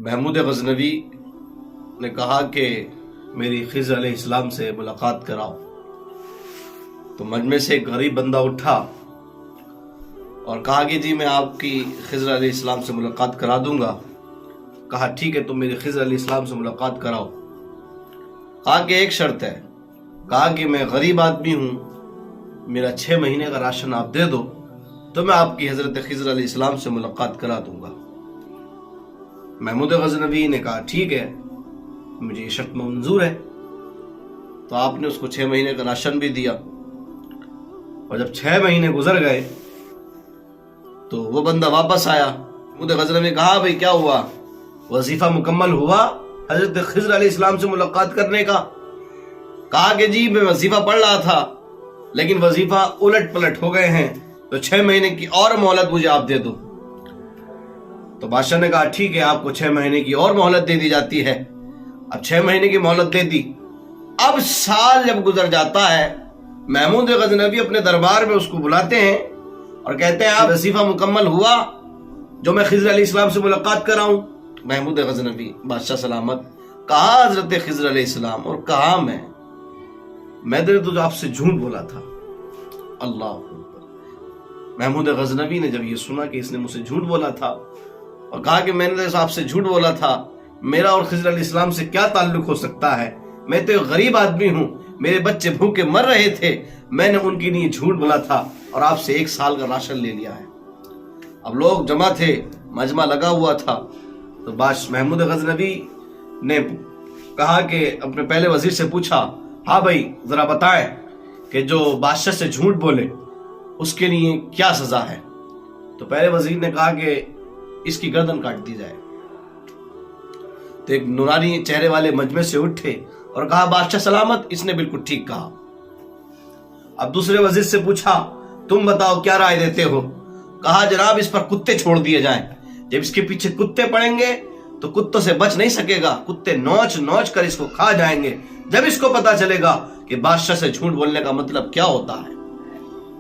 महमूद गज़नवी ने कहा कि मेरी खिज़र अलैहिस्सलाम से मुलाकात कराओ। तो मजमे से एक गरीब बंदा उठा और कहा कि जी मैं आपकी खिज़र अलैहिस्सलाम से मुलाकात करा दूंगा। कहा ठीक है, तुम मेरी खिज़र अलैहिस्सलाम से मुलाकात कराओ। कहा कि एक शर्त है। कहा कि मैं गरीब आदमी हूँ, मेरा 6 महीने का राशन आप दे दो तो मैं आपकी हज़रत खिज़र अलैहिस्सलाम से मुलाकात करा दूंगा। महमूद गज़नवी ने कहा ठीक है, मुझे ये शर्त मंजूर है। तो आपने उसको 6 महीने का राशन भी दिया और जब 6 महीने गुजर गए तो वो बंदा वापस आया। महमूद गज़नवी ने कहा भाई क्या हुआ, वजीफा मुकम्मल हुआ हजरत खिज़र अलैहिस्सलाम से मुलाकात करने का? कहा कि जी मैं वजीफा पढ़ रहा था लेकिन वजीफा उलट पलट हो गए हैं, तो 6 महीने की और मोहलत मुझे आप दे दो। तो बादशाह ने कहा ठीक है, आपको 6 महीने की और मोहलत दे दी जाती है। अब 6 महीने की मोहलत दे दी। अब साल जब गुजर जाता है, महमूद गज़नवी अपने दरबार में उसको बुलाते हैं और कहते हैं आप वजीफा मुकम्मल हुआ जो मैं खिज़र अलैहिस्सलाम से मुलाकात कराऊं? महमूद गज़नवी बादशाह सलामत, कहा हजरत खिज़र अलैहिस्सलाम और कहा मैंने तो आपसे झूठ बोला था। अल्लाह अकबर। महमूद गज़नवी ने जब ये सुना कि इसने मुझसे झूठ बोला था और कहा कि मैंने तो आपसे झूठ बोला था, मेरा और खिज़र अलैहिस्सलाम से क्या ताल्लुक हो सकता है? मैं तो एक गरीब आदमी हूँ, मेरे बच्चे भूखे मर रहे थे, मैंने उनके लिए झूठ बोला था और आपसे 1 साल का राशन ले लिया है। अब लोग जमा थे, मजमा लगा हुआ था। तो महमूद गज़नवी ने कहा कि अपने पहले वजीर से पूछा, हाँ भाई जरा बताएं कि जो बादशाह से झूठ बोले उसके लिए क्या सजा है? तो पहले वजीर ने कहा कि इसकी गर्दन काट दी जाए। तो एक नूरानी चेहरे वाले मजमे से उठे और कहा बादशाह सलामत, इसने बिल्कुल ठीक कहा। अब दूसरे वजीर से पूछा, तुम बताओ क्या राय देते हो? कहा जनाब इस पर कुत्ते छोड़ दिए जाएं, जब इसके पीछे कुत्ते पड़ेंगे तो कुत्तों से बच नहीं सकेगा, कुत्ते नोच नोच कर इसको खा जाएंगे जब इसको पता चलेगा कि बादशाह से झूठ बोलने का मतलब क्या होता है।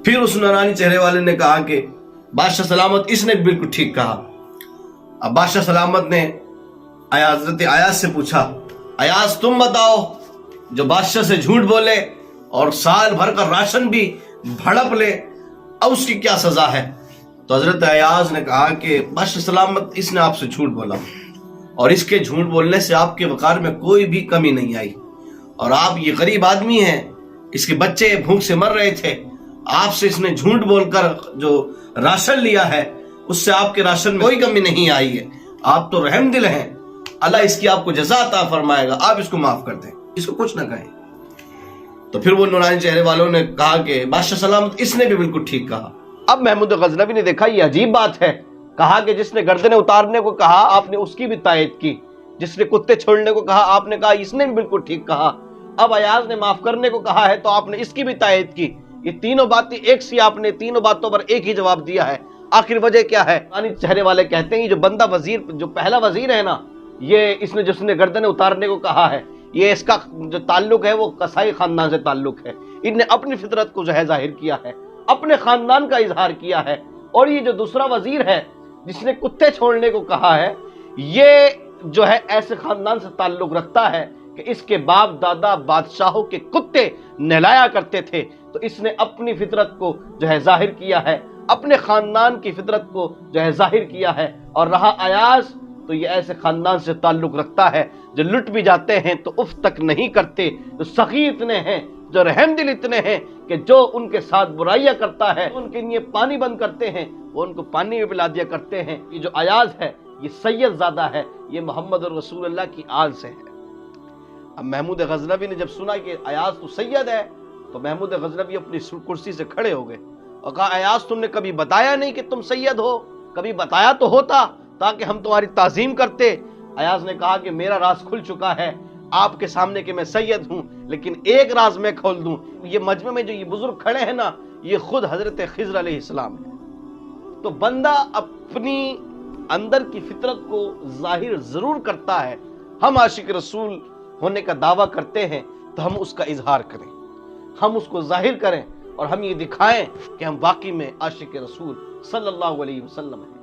फिर उस नूरानी चेहरे वाले ने कहा कि बादशाह सलामत, इसने बिल्कुल ठीक कहा। अब बादशाह सलामत ने हजरत अयाज से पूछा, अयाज तुम बताओ जो बादशाह से झूठ बोले और साल भर का राशन भी भड़प ले, अब उसकी क्या सजा है? तो हजरत अयाज ने कहा कि बादशाह सलामत, इसने आपसे झूठ बोला और इसके झूठ बोलने से आपके वकार में कोई भी कमी नहीं आई, और आप ये गरीब आदमी हैं, इसके बच्चे भूख से मर रहे थे, आपसे इसने झूठ बोलकर जो राशन लिया है उससे आपके राशन में कोई कमी नहीं आई है। आप तो रहम दिल हैं, अल्लाह इसकी आपको जज़ा अता फरमाएगा, आप इसको माफ कर दें, इसको कुछ ना कहें। तो फिर वो नूरानी चेहरे वालों ने कहा कि बादशाह सलामत, इसने भी बिल्कुल ठीक कहा। अब महमूद गज़नवी ने देखा ये अजीब बात है। कहा कि जिसने गर्दनें उतारने को कहा आपने उसकी भी तायद की, जिसने कुत्ते छोड़ने को कहा आपने कहा इसने भी बिल्कुल ठीक कहा, अब अयाज ने माफ करने को कहा है तो आपने इसकी भी तायद की। ये तीनों बातें एक सी, आपने तीनों बातों पर एक ही जवाब दिया है। आखिर वजह क्या है? चेहरे वाले कहते हैं जो बंदा वजीर, जो पहला वजीर है ना, ये इसने जिसने गर्दनें उतारने को कहा है, ये इसका जो ताल्लुक है वो कसाई खानदान से ताल्लुक है। इनने अपनी फितरत को जो है जाहिर किया है, अपने खानदान का इजहार किया है। और ये जो दूसरा वजीर है जिसने कुत्ते छोड़ने को कहा है, ये जो है ऐसे खानदान से ताल्लुक रखता है कि इसके बाप दादा बादशाहों के कुत्ते नहलाया करते थे। तो इसने अपनी फितरत को जो है जाहिर किया है, अपने खानदान की फितरत को जो है जाहिर किया है। और रहा अयाज, तो ये ऐसे खानदान से ताल्लुक रखता है जो लुट भी जाते हैं तो उफ तक नहीं करते, जो सखी इतने हैं, जो रहम दिल इतने हैं कि जो उनके साथ बुराइयां करता है उनके लिए पानी बंद करते हैं, वो उनको पानी में पिला दिया करते हैं। ये जो अयाज है ये सैयद ज़ादा है, ये मोहम्मद रसूलुल्लाह की आल से है। अब महमूद गज़नवी ने जब सुना कि अयाज तो सैयद है तो महमूद गज़नवी अपनी कुर्सी से खड़े हो गए और कहा, अयाज तुमने कभी बताया नहीं कि तुम सैयद हो, कभी बताया तो होता ताकि हम तुम्हारी ताज़ीम करते। अयाज ने कहा कि मेरा राज खुल चुका है आपके सामने कि मैं सैयद हूं, लेकिन एक राज मैं खोल दूं। ये मजमे में जो ये बुजुर्ग खड़े हैं ना, ये खुद हजरत खिज़र अलैहिस्सलाम है। तो बंदा अपनी अंदर की फितरत को जाहिर जरूर करता है। हम आशिक रसूल होने का दावा करते हैं तो हम उसका इजहार करें, हम उसको जाहिर करें और हम ये दिखाएं कि हम वाकई में आशिक रसूल सल्लल्लाहु अलैहि वसल्लम हैं।